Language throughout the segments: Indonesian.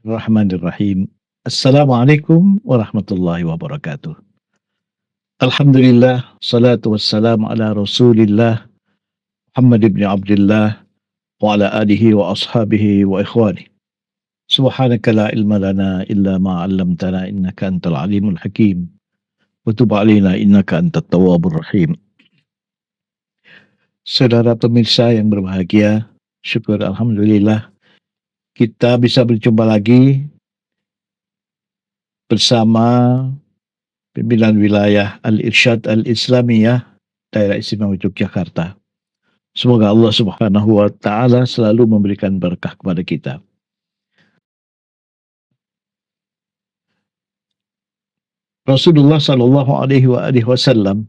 Bismillahirrahmanirrahim. Assalamualaikum warahmatullahi wabarakatuh. Alhamdulillah, salatu wassalamu ala rasulillah, Muhammad ibn Abdullah, wa ala alihi wa ashabihi wa ikhwani. Subhanaka la ilma lana illa ma 'allamtana innaka antal alimul hakim. Wa tub 'alaina innaka antat tawwabur rahim. Saudara pemirsa yang berbahagia, syukur alhamdulillah kita bisa berjumpa lagi bersama pimpinan wilayah Al-Irsyad Al-Islamiyah Daerah Istimewa Yogyakarta. Semoga Allah Subhanahu wa taala selalu memberikan berkah kepada kita. Rasulullah sallallahu alaihi wasallam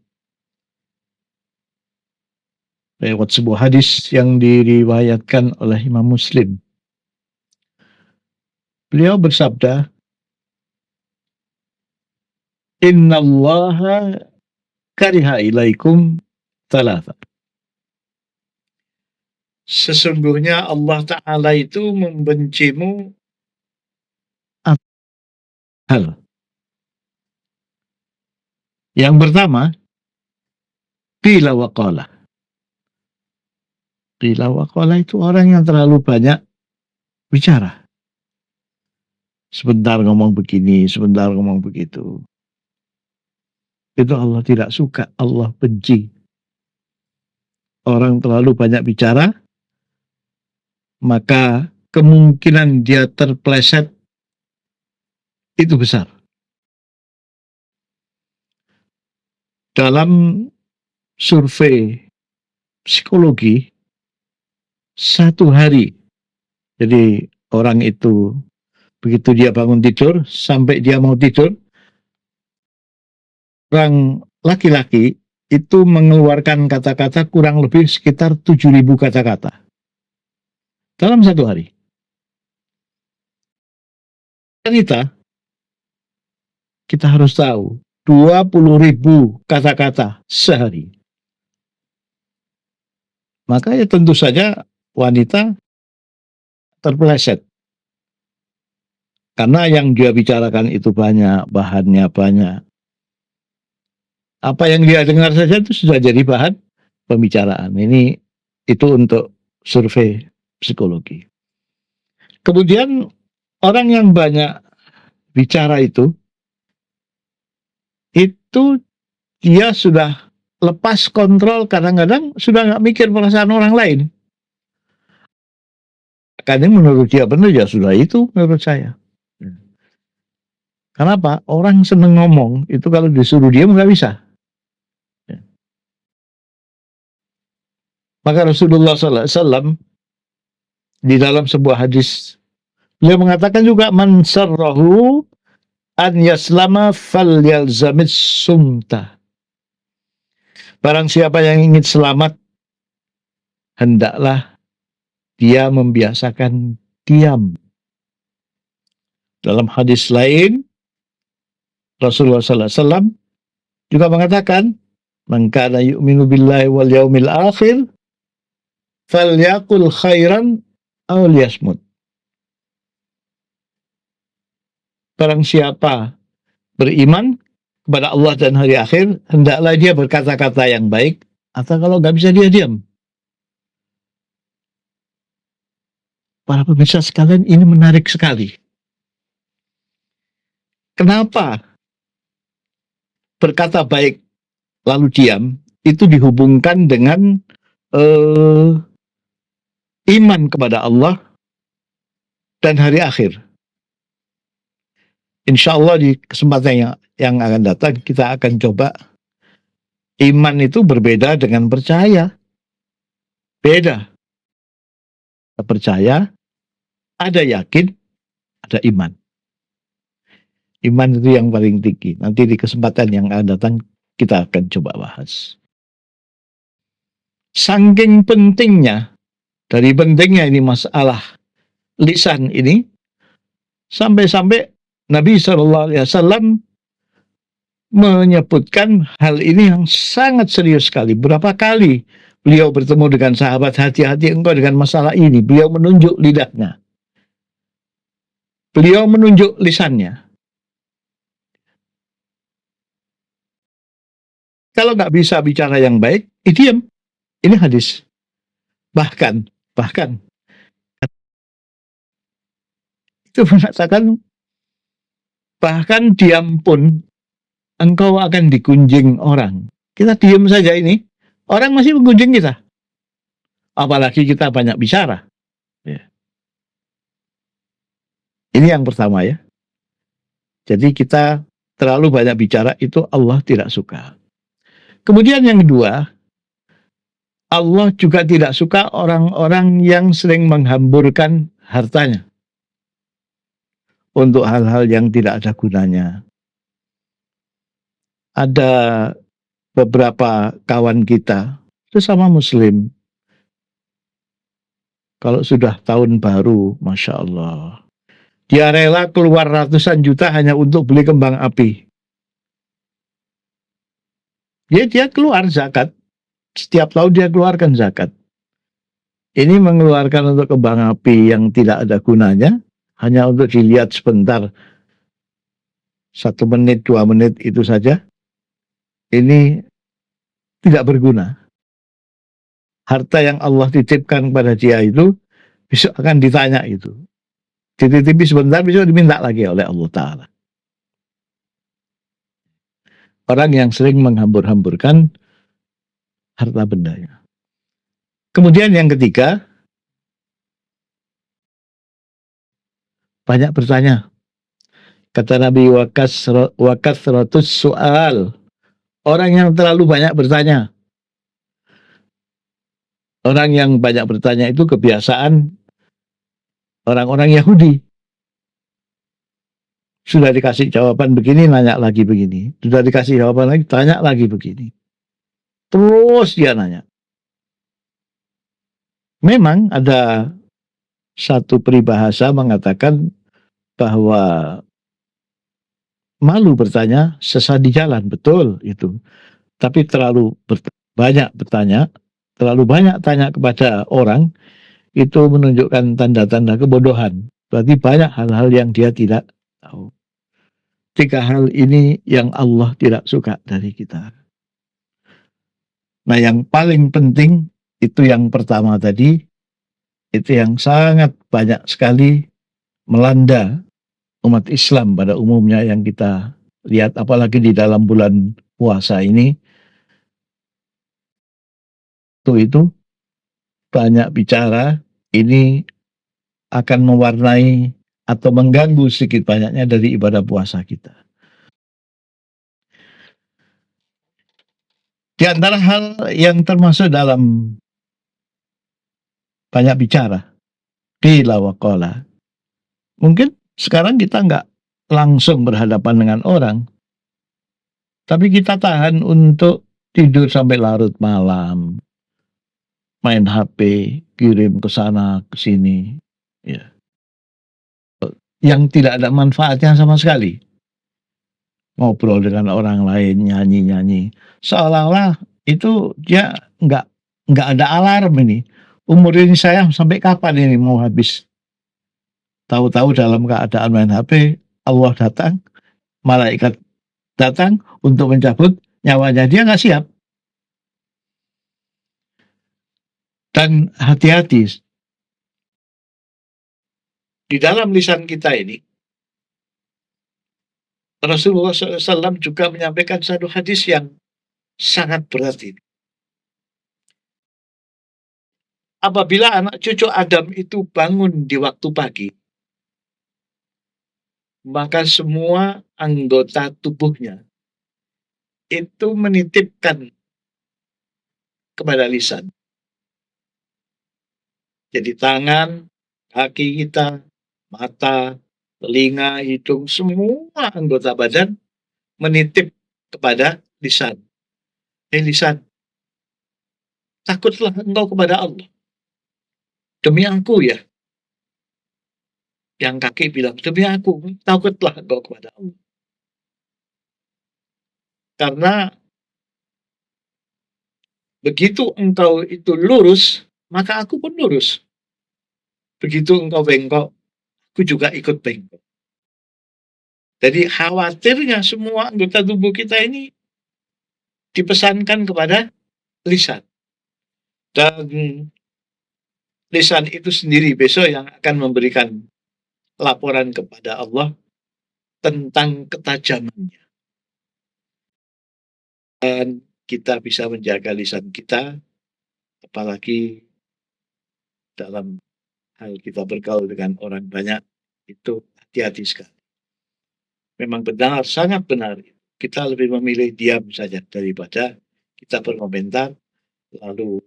lewat sebuah hadis yang diriwayatkan oleh Imam Muslim. Beliau bersabda, "Innallaha kariha ilaikum thalatha." Sesungguhnya Allah Ta'ala itu membencimu hal. Yang pertama, qila wa qala. Qila wa qala itu orang yang terlalu banyak bicara. Sebentar ngomong begini, sebentar ngomong begitu. Itu Allah tidak suka, Allah benci. Orang terlalu banyak bicara, maka kemungkinan dia terpleset itu besar. Dalam survei psikologi, satu hari, jadi orang itu begitu dia bangun tidur, sampai dia mau tidur, orang laki-laki itu mengeluarkan kata-kata kurang lebih sekitar 7.000 kata-kata dalam satu hari. Wanita, kita harus tahu, 20.000 kata-kata sehari. Maka ya tentu saja wanita terpeleset. Karena yang dia bicarakan itu banyak, bahannya banyak. Apa yang dia dengar saja itu sudah jadi bahan pembicaraan. Itu untuk survei psikologi. Kemudian orang yang banyak bicara itu dia sudah lepas kontrol, kadang-kadang sudah nggak mikir perasaan orang lain. Karena menurut dia benar, ya sudah itu menurut saya. Kenapa? Orang seneng ngomong, itu kalau disuruh diam nggak bisa. Maka Rasulullah SAW di dalam sebuah hadis, beliau mengatakan juga, man sarrahu an yaslama fal yalzamit sumta. Barang siapa yang ingin selamat, hendaklah dia membiasakan diam. Dalam hadis lain, Rasulullah SAW juga mengatakan, man kana yu'minu billahi wal yaumil akhir falyaqul khairan aw liyasmut. Barang siapa beriman kepada Allah dan hari akhir, hendaklah dia berkata-kata yang baik, atau kalau nggak bisa dia diam. Para pemirsa sekalian, ini menarik sekali. Kenapa berkata baik lalu diam itu dihubungkan dengan iman kepada Allah dan hari akhir? Insya Allah di kesempatan yang akan datang kita akan coba. Iman itu berbeda dengan percaya. Beda. Percaya, ada yakin, ada iman. Iman itu yang paling tinggi. Nanti di kesempatan yang akan datang kita akan coba bahas. Saking pentingnya, dari pentingnya ini masalah lisan ini, sampai-sampai Nabi SAW menyebutkan hal ini yang sangat serius sekali. Berapa kali beliau bertemu dengan sahabat, hati-hati engkau dengan masalah ini. Beliau menunjuk lidahnya. Beliau menunjuk lisannya. Kalau nggak bisa bicara yang baik, diam. Ini hadis. Bahkan, bahkan itu mengatakan bahkan diam pun engkau akan digunjing orang. Kita diam saja ini, orang masih menggunjing kita. Apalagi kita banyak bicara. Ya. Ini yang pertama ya. Jadi kita terlalu banyak bicara itu Allah tidak suka. Kemudian yang kedua, Allah juga tidak suka orang-orang yang sering menghamburkan hartanya untuk hal-hal yang tidak ada gunanya. Ada beberapa kawan kita, sesama muslim, kalau sudah tahun baru, Masya Allah, dia rela keluar ratusan juta hanya untuk beli kembang api. Dia keluar zakat. Setiap tahun dia keluarkan zakat. Ini mengeluarkan untuk kembang api yang tidak ada gunanya, hanya untuk dilihat sebentar, 1 menit, 2 menit itu saja. Ini tidak berguna. Harta yang Allah titipkan kepada dia itu, besok akan ditanya itu. Dititipi sebentar, besok diminta lagi oleh Allah Ta'ala. Orang yang sering menghambur-hamburkan harta bendanya. Kemudian yang ketiga, banyak bertanya. Kata Nabi, wakasratus soal. Orang yang terlalu banyak bertanya. Orang yang banyak bertanya itu kebiasaan orang-orang Yahudi. Sudah dikasih jawaban begini, nanya lagi begini. Sudah dikasih jawaban lagi, tanya lagi begini. Terus dia nanya. Memang ada satu peribahasa mengatakan bahwa malu bertanya, sesat di jalan. Betul itu. Tapi terlalu banyak bertanya, terlalu banyak tanya kepada orang, itu menunjukkan tanda-tanda kebodohan. Berarti banyak hal-hal yang dia tidak tahu. 3 hal ini yang Allah tidak suka dari kita. Nah, yang paling penting itu yang pertama tadi, itu yang sangat banyak sekali melanda umat Islam pada umumnya yang kita lihat, apalagi di dalam bulan puasa ini, itu banyak bicara, ini akan mewarnai atau mengganggu sedikit banyaknya dari ibadah puasa kita. Di antara hal yang termasuk dalam banyak bicara, qila wa qala. Mungkin sekarang kita nggak langsung berhadapan dengan orang, tapi kita tahan untuk tidur sampai larut malam, main HP, kirim ke sana ke sini, ya. Yang tidak ada manfaatnya sama sekali. Ngobrol dengan orang lain, nyanyi-nyanyi. Seolah-olah itu dia nggak ada alarm ini. Umur ini saya sampai kapan ini mau habis? Tahu-tahu dalam keadaan main HP, Allah datang, malaikat datang untuk mencabut nyawanya. Dia nggak siap. Dan hati-hati. Di dalam lisan kita ini, Rasulullah SAW juga menyampaikan satu hadis yang sangat berat ini. Apabila anak cucu Adam itu bangun di waktu pagi, maka semua anggota tubuhnya itu menitipkan kepada lisan. Jadi tangan, kaki kita, mata, telinga, hidung, semua anggota badan menitip kepada lisan. Lisan, takutlah engkau kepada Allah. Demi aku ya. Yang kaki bilang, demi aku, takutlah engkau kepada Allah. Karena begitu engkau itu lurus, maka aku pun lurus. Begitu engkau bengkok, aku juga ikut bengkok. Jadi khawatirnya semua anggota tubuh kita ini dipesankan kepada lisan. Dan lisan itu sendiri besok yang akan memberikan laporan kepada Allah tentang ketajamannya. Dan kita bisa menjaga lisan kita, apalagi dalam hal kita bergaul dengan orang banyak, itu hati-hati sekali. Memang benar, sangat benar. Kita lebih memilih diam saja daripada kita berkomentar, lalu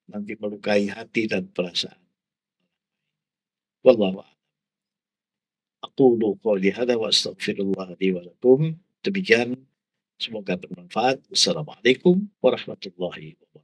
nanti melukai hati dan perasaan. Wallahu a'lam. Aqulu qouli hadza wa astaghfirullah li wa lakum. Demikian, semoga bermanfaat. Wassalamualaikum warahmatullahi wabarakatuh.